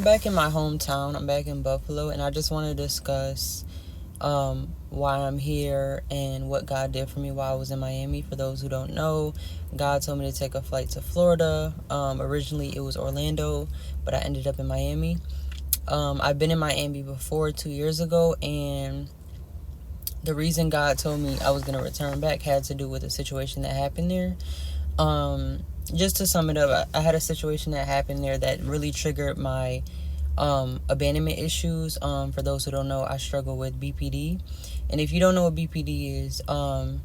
back in my hometown. I'm back in Buffalo, and I just want to discuss why I'm here and what God did for me while I was in Miami. For those who don't know, God told me to take a flight to Florida. Originally, it was Orlando, but I ended up in Miami. I've been in Miami before 2 years ago, and the reason God told me I was going to return back had to do with a situation that happened there. Just to sum it up, I had a situation that happened there that really triggered my abandonment issues. For those who don't know, I struggle with BPD. And if you don't know what BPD is, I'm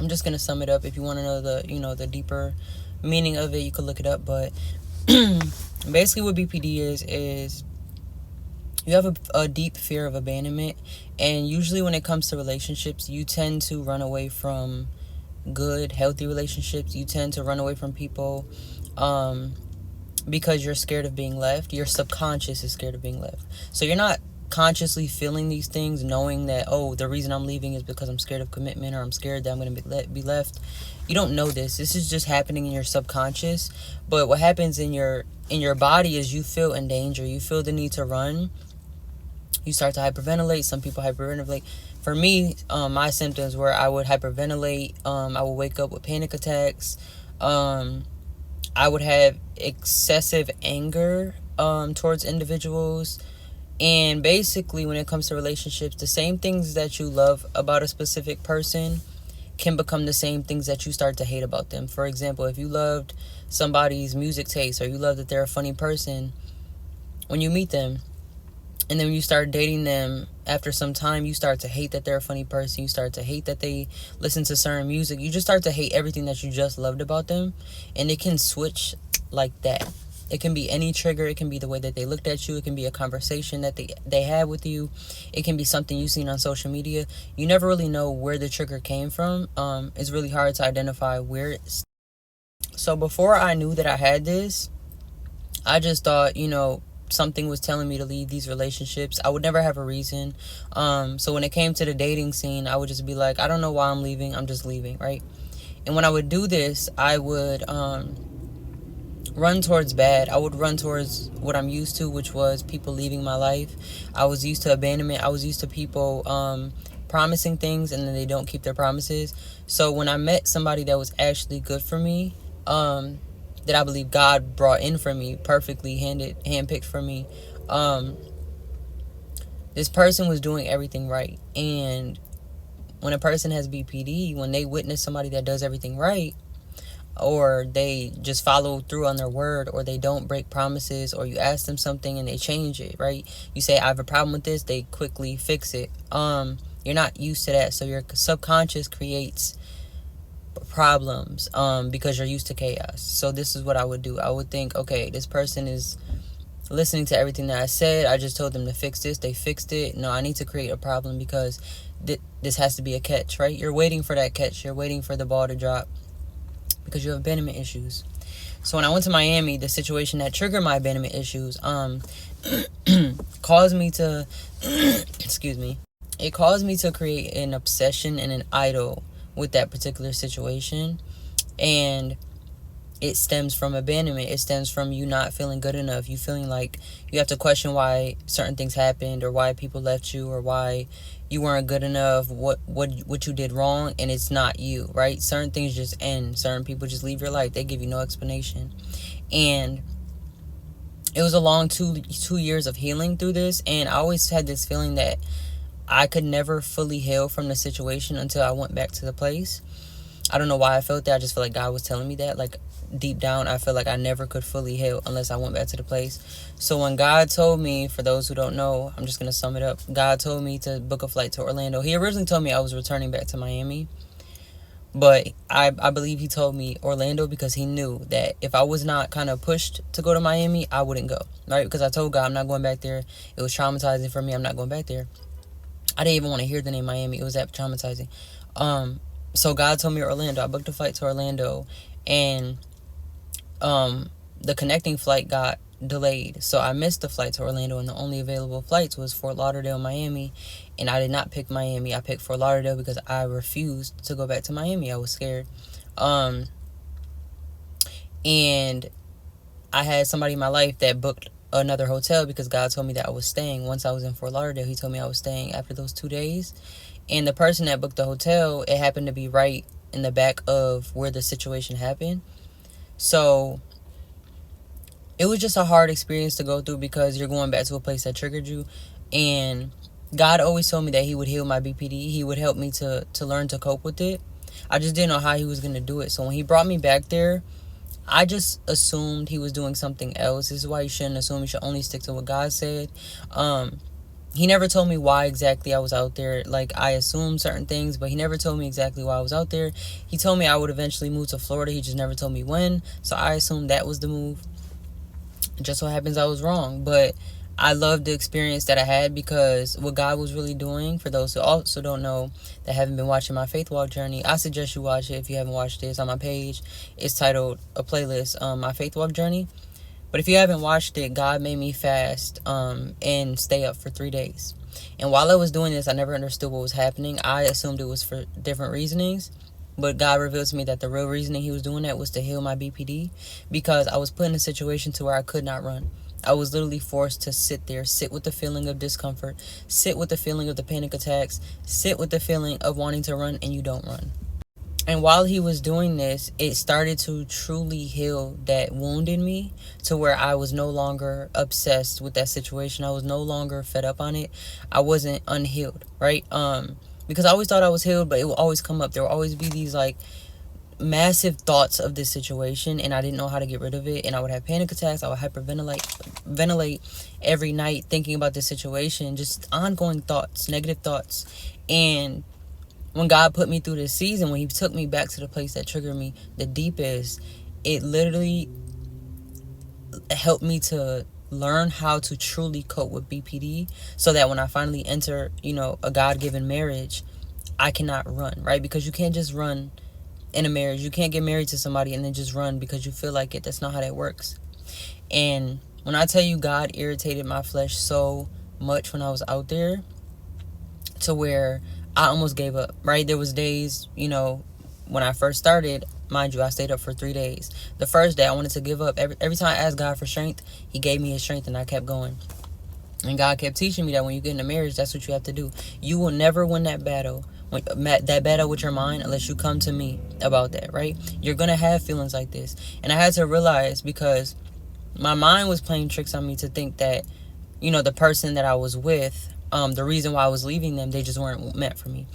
just gonna sum it up. If you want to know the deeper meaning of it, you could look it up. But basically, what BPD is you have a deep fear of abandonment, and usually when it comes to relationships, you tend to run away from good, healthy relationships. You tend to run away from people because you're scared of being left. Your subconscious is scared of being left. So you're not consciously feeling these things, knowing that, oh, the reason I'm leaving is because I'm scared of commitment, or I'm scared that I'm going to be left. You don't know this. This is just happening in your subconscious. But what happens in your body is you feel in danger. You feel the need to run. You start to hyperventilate. Some people hyperventilate. For me, my symptoms were I would hyperventilate. I would wake up with panic attacks. I would have excessive anger towards individuals. And basically, when it comes to relationships, the same things that you love about a specific person can become the same things that you start to hate about them. For example, if you loved somebody's music taste, or you love that they're a funny person, when you meet them, and then when you start dating them, after some time, you start to hate that they're a funny person. You start to hate that they listen to certain music. You just start to hate everything that you just loved about them. And it can switch like that. It can be any trigger. It can be the way that they looked at you. It can be a conversation that they had with you. It can be something you've seen on social media. You never really know where the trigger came from. It's really hard to identify where it's. So before I knew that I had this, I just thought, something was telling me to leave these relationships. I would never have a reason. So when it came to the dating scene, I would just be like, I don't know why I'm leaving. I'm just leaving, right? And when I would do this, I would run towards bad. I would run towards what I'm used to, which was people leaving my life. I was used to abandonment. I was used to people promising things and then they don't keep their promises. So when I met somebody that was actually good for me, that I believe God brought in for me, perfectly handpicked for me, this person was doing everything right. And when a person has BPD, when they witness somebody that does everything right, or they just follow through on their word, or they don't break promises, or you ask them something and they change it, right? You say, I have a problem with this, they quickly fix it. You're not used to that, so your subconscious creates problems because you're used to chaos. So this is what I would do. I would think, okay, this person is listening to everything that I said. I just told them to fix this. They fixed it. No, I need to create a problem because this has to be a catch, right? You're waiting for that catch. You're waiting for the ball to drop because you have abandonment issues. So when I went to Miami, the situation that triggered my abandonment issues caused me to excuse me. It caused me to create an obsession and an idol with that particular situation. And it stems from abandonment. It stems from you not feeling good enough. You feeling like you have to question why certain things happened, or why people left you, or why you weren't good enough, what you did wrong, and it's not you, right? Certain things just end. Certain people just leave your life. They give you no explanation. And it was a long two years of healing through this, and I always had this feeling that I could never fully heal from the situation until I went back to the place. I don't know why I felt that. I just feel like God was telling me that. Like, deep down, I feel like I never could fully heal unless I went back to the place. So when God told me, for those who don't know, I'm just going to sum it up. God told me to book a flight to Orlando. He originally told me I was returning back to Miami. But I believe he told me Orlando because he knew that if I was not kind of pushed to go to Miami, I wouldn't go. Right? Because I told God I'm not going back there. It was traumatizing for me. I'm not going back there. I didn't even want to hear the name Miami. It was that traumatizing. So God told me Orlando. I booked a flight to Orlando, and the connecting flight got delayed. So I missed the flight to Orlando, and the only available flights was Fort Lauderdale, Miami. And I did not pick Miami. I picked Fort Lauderdale because I refused to go back to Miami. I was scared. And I had somebody in my life that booked another hotel because God told me that I was staying. Once I was in Fort Lauderdale, he told me I was staying after those 2 days. And the person that booked the hotel, it happened to be right in the back of where the situation happened. So it was just a hard experience to go through because you're going back to a place that triggered you. And God always told me that he would heal my BPD. He would help me to learn to cope with it. I just didn't know how he was going to do it. So when he brought me back there, I just assumed he was doing something else. This is why you shouldn't assume. You should only stick to what God said. He never told me why exactly I was out there. Like, I assumed certain things, but he never told me exactly why I was out there. He told me I would eventually move to Florida. He just never told me when. So I assumed that was the move. It just so happens I was wrong. But I loved the experience that I had because what God was really doing, for those who also don't know, that haven't been watching my Faith Walk journey, I suggest you watch it if you haven't watched it. It's on my page. It's titled a playlist, My Faith Walk Journey. But if you haven't watched it, God made me fast and stay up for 3 days. And while I was doing this, I never understood what was happening. I assumed it was for different reasonings. But God revealed to me that the real reasoning he was doing that was to heal my BPD, because I was put in a situation to where I could not run. I was literally forced to sit there, sit with the feeling of discomfort, sit with the feeling of the panic attacks, sit with the feeling of wanting to run and you don't run. And while he was doing this, it started to truly heal that wound in me to where I was no longer obsessed with that situation. I was no longer fed up on it. I wasn't unhealed, right? Because I always thought I was healed, but it would always come up. There would always be these like massive thoughts of this situation, and I didn't know how to get rid of it. And I would have panic attacks. I would ventilate every night thinking about this situation, just ongoing thoughts, negative thoughts. And when God put me through this season, when he took me back to the place that triggered me the deepest, it literally helped me to learn how to truly cope with BPD, so that when I finally enter, a God-given marriage, I cannot run, right? Because you can't just run in a marriage. You can't get married to somebody and then just run because you feel like it. That's not how that works. And when I tell you, God irritated my flesh so much when I was out there to where I almost gave up, right? There was days, when I first started, mind you, I stayed up for 3 days. The first day I wanted to give up. Every time I asked God for strength, he gave me his strength and I kept going. And God kept teaching me that when you get in a marriage, that's what you have to do. You will never win that battle, with your mind, unless you come to me about that, right? You're going to have feelings like this. And I had to realize, because my mind was playing tricks on me to think that, the person that I was with, the reason why I was leaving them, they just weren't meant for me.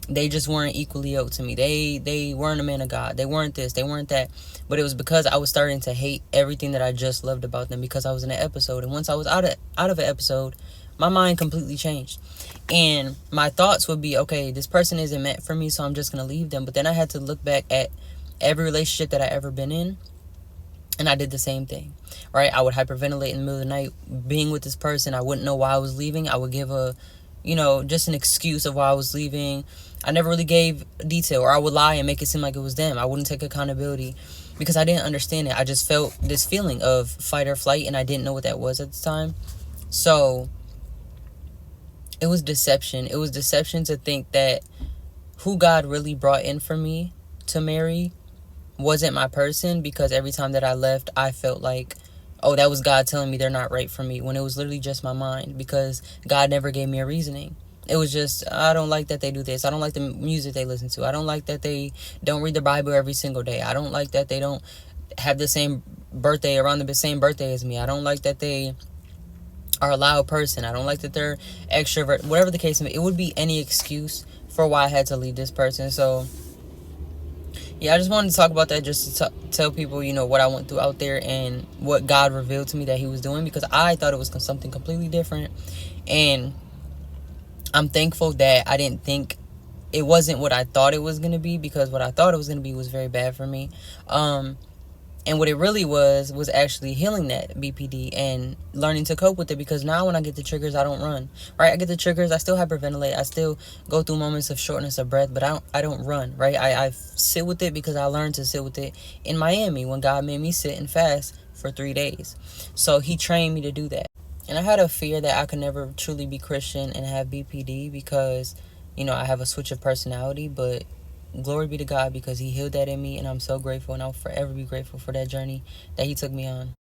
They just weren't equally yoked to me. They weren't a man of God. They weren't this. They weren't that. But it was because I was starting to hate everything that I just loved about them, because I was in an episode. And once I was out of an episode, my mind completely changed. And my thoughts would be, okay, this person isn't meant for me, so I'm just going to leave them. But then I had to look back at every relationship that I ever been in, and I did the same thing, right? I would hyperventilate in the middle of the night being with this person. I wouldn't know why I was leaving. I would give just an excuse of why I was leaving. I never really gave detail, or I would lie and make it seem like it was them. I wouldn't take accountability because I didn't understand it. I just felt this feeling of fight or flight, and I didn't know what that was at the time. So it was deception. It was deception to think that who God really brought in for me to marry wasn't my person, because every time that I left, I felt like, oh, that was God telling me they're not right for me, when it was literally just my mind, because God never gave me a reasoning. It was just, I don't like that they do this. I don't like the music they listen to. I don't like that they don't read the Bible every single day. I don't like that they don't have the same birthday, around the same birthday as me. I don't like that they are a loud person. I don't like that they're extrovert. Whatever the case may be, it would be any excuse for why I had to leave this person. So yeah, I just wanted to talk about that, just to tell people, what I went through out there and what God revealed to me that he was doing, because I thought it was something completely different. And I'm thankful that I didn't think it wasn't what I thought it was going to be, because what I thought it was going to be was very bad for me. And what it really was actually healing that BPD and learning to cope with it, because now when I get the triggers, I don't run, right? I get the triggers, I still hyperventilate, I still go through moments of shortness of breath, but I don't run, right? I sit with it because I learned to sit with it in Miami when God made me sit and fast for 3 days. So he trained me to do that. And I had a fear that I could never truly be Christian and have BPD because, I have a switch of personality, but glory be to God, because he healed that in me, and I'm so grateful, and I'll forever be grateful for that journey that he took me on.